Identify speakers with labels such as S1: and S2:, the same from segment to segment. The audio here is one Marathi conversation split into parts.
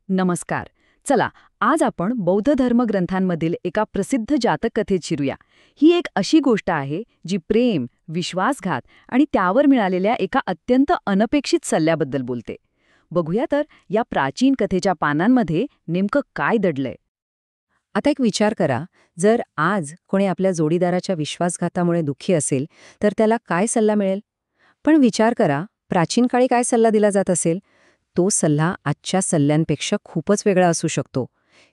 S1: नमस्कार. चला, आज आपण बौद्ध धर्मग्रंथांमधील एका प्रसिद्ध जातक कथेत शिरूया. ही एक अशी गोष्ट आहे जी प्रेम, विश्वासघात आणि त्यावर मिळालेल्या एका अत्यंत अनपेक्षित सल्ल्याबद्दल बोलते. बघूया तर या प्राचीन कथेच्या पानांमध्ये नेमकं काय दडलंय.
S2: आता एक विचार करा, जर आज कोणी आपल्या जोडीदाराच्या विश्वासघातामुळे दुःखी असेल, तर त्याला काय सल्ला मिळेल? पण विचार करा, प्राचीन काळी काय सल्ला दिला जात असेल? तो सल्ला आजच्या सल्ल्यांपेक्षा खूपच वेगळा असू शकतो.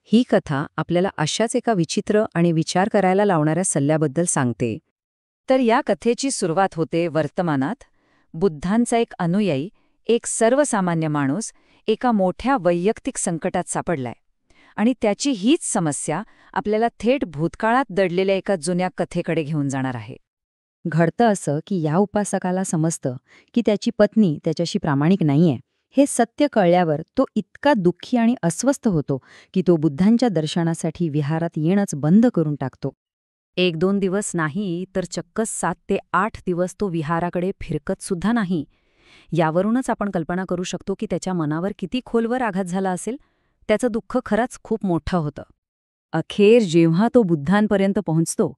S2: ही कथा आपल्याला अशाच एका विचित्र आणि विचार करायला लावणाऱ्या सल्ल्याबद्दल सांगते.
S1: तर या कथेची सुरुवात होते वर्तमानात. बुद्धांचा एक अनुयायी, एक सर्वसामान्य माणूस, एका मोठ्या वैयक्तिक संकटात सापडलाय. आणि त्याची हीच समस्या आपल्याला थेट भूतकाळात दडलेल्या एका जुन्या कथेकडे घेऊन जाणार आहे.
S2: घडतं असं की या उपासकाला समजतं की त्याची पत्नी त्याच्याशी प्रामाणिक नाहीये. हे सत्य कळल्यावर तो इतका दुःखी आणि अस्वस्थ होतो की तो बुद्धांच्या दर्शनासाठी विहारात येणंच बंद करून टाकतो.
S1: 1-2 दिवस नाही, तर चक्क 7 ते 8 दिवस तो विहाराकडे फिरकत सुद्धा नाही. यावरूनच आपण कल्पना करू शकतो की त्याच्या मनावर किती खोलवर आघात झाला असेल. त्याचं दुःख खरंच खूप मोठं होतं. अखेर जेव्हा तो बुद्धांपर्यंत पोहोचतो,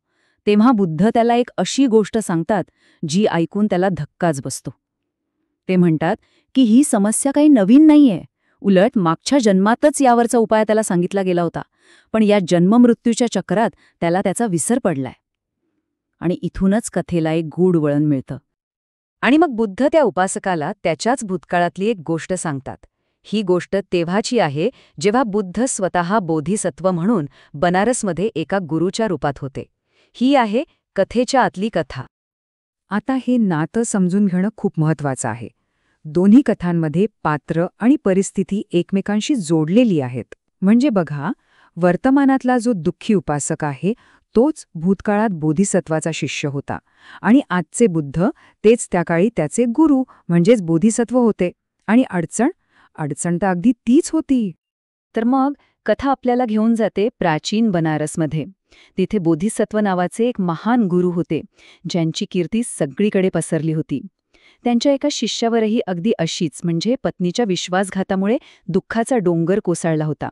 S1: तेव्हा बुद्ध त्याला एक अशी गोष्ट सांगतात जी ऐकून त्याला धक्काच बसतो. ते म्हणतात की ही समस्या काही नवीन नाहीये. उलट मागच्या जन्मातच यावरचा उपाय त्याला सांगितला गेला होता, पण या जन्ममृत्यूच्या चक्रात त्याला त्याचा विसर पडलाय. आणि इथूनच कथेला एक गूढ वळण मिळतं. आणि मग बुद्ध त्या उपासकाला त्याच्याच भूतकाळातली एक गोष्ट सांगतात. ही गोष्ट तेव्हाची आहे जेव्हा बुद्ध स्वतः बोधिसत्व म्हणून बनारसमध्ये एका गुरूच्या रूपात होते. ही आहे कथेच्या आतली कथा.
S2: आता हे नातं समजून घेणं खूप महत्वाचं आहे. दोन्ही कथांमध्ये पात्र आणि परिस्थिती एकमेकांशी जोडलेली आहेत. म्हणजे बघा, वर्तमानातला जो दुःखी उपासक आहे तोच भूतकाळात बोधिसत्वाचा शिष्य होता, आणि आजचे बुद्ध तेच त्या काळी त्याचे गुरु म्हणजेच बोधिसत्व होते. आणि अडचण तर अगदी तीच होती.
S1: तर मग कथा आपल्याला घेऊन जाते प्राचीन बनारसमध्ये. तिथे बोधिसत्व नावाचे एक महान गुरु होते, ज्यांची कीर्ती सगळीकडे पसरली होती. त्यांच्या एका शिष्यावरही अगदी अशीच, म्हणजे पत्नीच्या विश्वासघातामुळे दुःखाचा डोंगर कोसळला होता.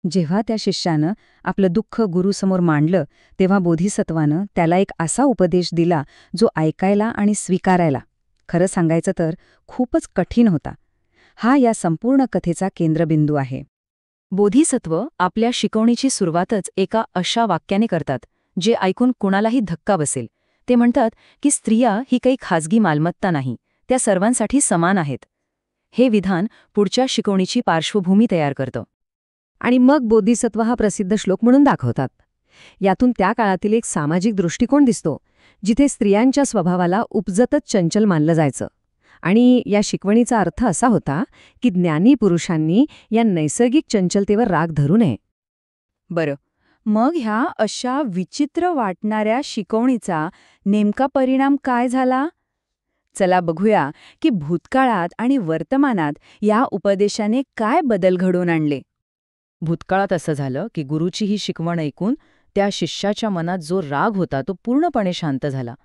S1: जेव्हा त्या शिष्यानं आपलं दुःख गुरुसमोर मांडलं, तेव्हा बोधिसत्वानं त्याला एक असा उपदेश दिला जो ऐकायला आणि स्वीकारायला, खरं सांगायचं तर, खूपच कठीण होता. हा या संपूर्ण कथेचा केंद्रबिंदू आहे. बोधिसत्व आपल्या शिकवणीची सुरुवातच एका अशा वाक्याने करतात, जे ऐकून कुणालाही धक्का बसेल. ते म्हणतात की स्त्रिया ही काही खाजगी मालमत्ता नाही, त्या सर्वांसाठी समान आहेत. हे विधान पुढच्या शिकवणीची पार्श्वभूमी तयार करतं. आणि मग बोधिसत्व हा प्रसिद्ध श्लोक म्हणून दाखवतात. यातून त्या काळातील एक सामाजिक दृष्टिकोन दिसतो, जिथे स्त्रियांच्या स्वभावाला उपजतच चंचल मानलं जायचं. आणि या शिकवणीचा अर्थ असा होता की ज्ञानी पुरुषांनी या नैसर्गिक चंचलतेवर राग धरू नये. बरं, मग ह्या अशा विचित्र वाटणाऱ्या शिकवणीचा नेमका परिणाम काय झाला? चला बघूया की भूतकाळात आणि वर्तमानात या उपदेशाने काय बदल घडवून आणले. भूतकाळात असं झालं की गुरुची ही शिकवण ऐकून त्या शिष्याच्या मनात जो राग होता तो पूर्णपणे शांत झाला.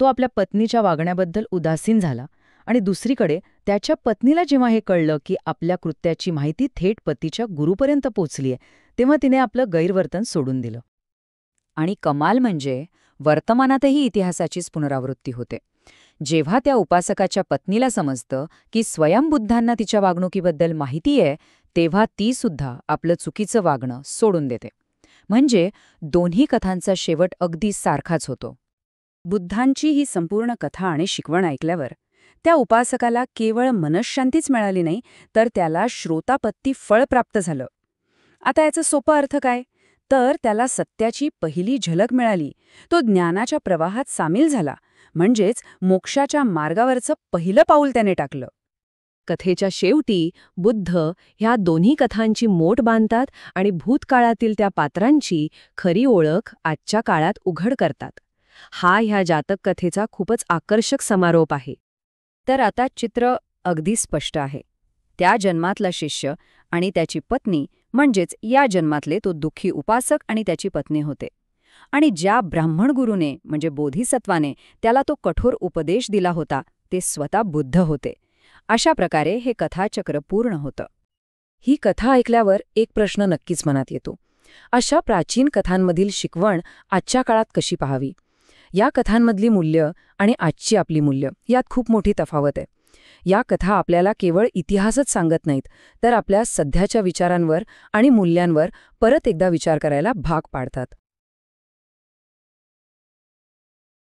S1: तो आपल्या पत्नीच्या वागण्याबद्दल उदासीन झाला. आणि दुसरीकडे त्याच्या पत्नीला जेव्हा हे कळलं की आपल्या कृत्याची माहिती थेट पतीच्या गुरूपर्यंत पोचलीय, तेव्हा तिने आपलं गैरवर्तन सोडून दिलं. आणि कमाल म्हणजे वर्तमानातही इतिहासाचीच पुनरावृत्ती होते. जेव्हा त्या उपासकाच्या पत्नीला समजतं की स्वयं बुद्धांना तिच्या वागणुकीबद्दल माहिती आहे, तेव्हा ती सुद्धा आपलं चुकीचं वागणं सोडून देते. म्हणजे दोन्ही कथांचा शेवट अगदी सारखाच होतो. बुद्धांची ही संपूर्ण कथा आणि शिकवण ऐकल्यावर त्या उपासकाला केवळ मनःशांतीच मिळाली नाही, तर त्याला श्रोतापत्ती फळ प्राप्त झालं. आता याचा सोपा अर्थ काय? तर त्याला सत्याची पहिली झलक मिळाली. तो ज्ञानाच्या प्रवाहात सामील झाला, म्हणजेच मोक्षाच्या मार्गावरचं पहिलं पाऊल त्याने टाकलं. कथेच्या शेवटी बुद्ध ह्या दोन्ही कथांची मोठ बांधतात आणि भूतकाळातील त्या पात्रांची खरी ओळख आजच्या काळात उघड करतात. हा ह्या जातक कथेचा खूपच आकर्षक समारोप आहे. तर आता चित्र अगदी स्पष्ट आहे. त्या जन्मातला शिष्य आणि त्याची पत्नी, म्हणजेच या जन्मातले तो दुःखी उपासक आणि त्याची पत्नी होते. आणि ज्या ब्राह्मण गुरुने म्हणजे बोधिसत्वाने त्याला तो कठोर उपदेश दिला होता, ते स्वतः बुद्ध होते. अशा प्रकारे हे कथाचक्र पूर्ण होतं. ही कथा ऐकल्यावर एक प्रश्न नक्कीच मनात येतो. अशा प्राचीन कथांमधील शिकवण आजच्या काळात कशी पाहावी? या कथांमधली मूल्य आणि आजची आपली मूल्य यात खूप मोठी तफावत आहे. या कथा आपल्याला केवळ इतिहासच सांगत नाहीत, तर आपल्या सध्याच्या विचारांवर आणि मूल्यांवर परत एकदा विचार करायला भाग पाडतात.